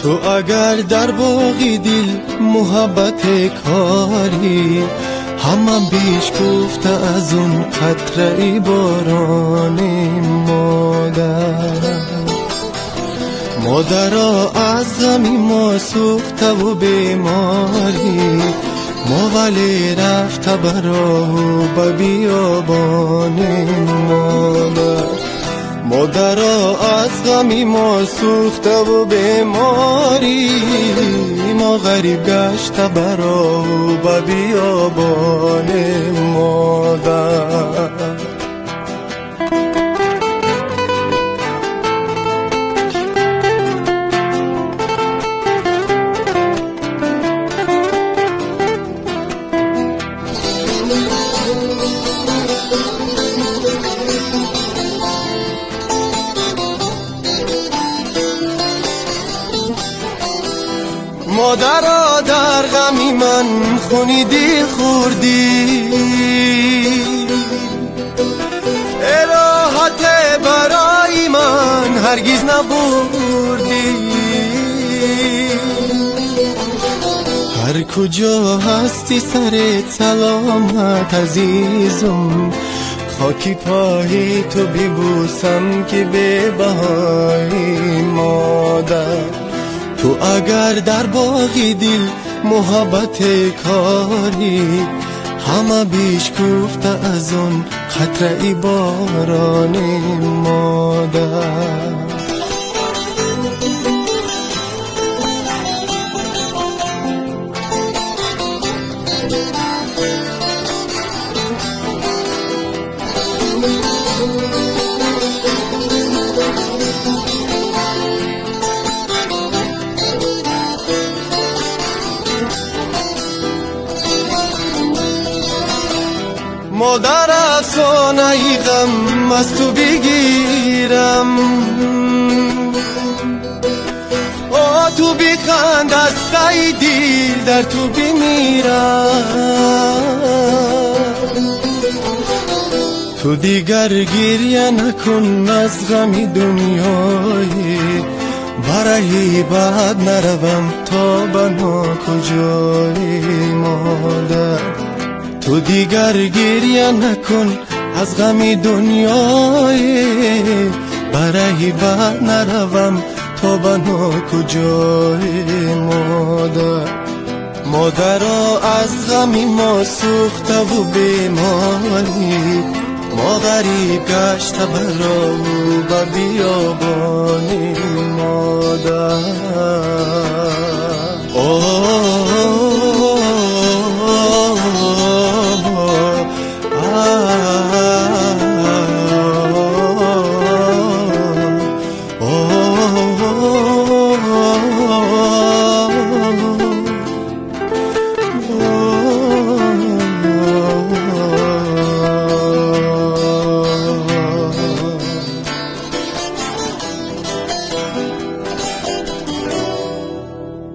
تو اگر در باغی دل محبت کاری، همه بیش گفته از اون قطره باران مادرها از غمی ما سوخته و بیماری، ما ولی رفته برای به بیابان مادرها از غمی ما سوخته و بیماری، ما غریب گشته برای به بیابان مادر. مادرها در غمی من خونی دل خوردی، راحت برای من هرگز نبردی. هر کجا هستی سرت سلامت عزیزم، خاکی پای تو ببوسم که به بهای مادر. تو اگر در باغی دل محبت کاری، همه بیش گفته از اون قطره باران مادر. مادر افسانه غم از تو بگیرم، تو بخند از ته دل در تو بمیرم. تو دیگر گریه نکن از غم دنیای، برای بعد نروم تا بنا کجای مادر. تو دیگر گریه نکن از غم دنیای، برای بعد نروم تا بنا کجای مادر. مادرها از غم ما سوخته و بیماری، ما غریب گشته برای به بیابان مادر.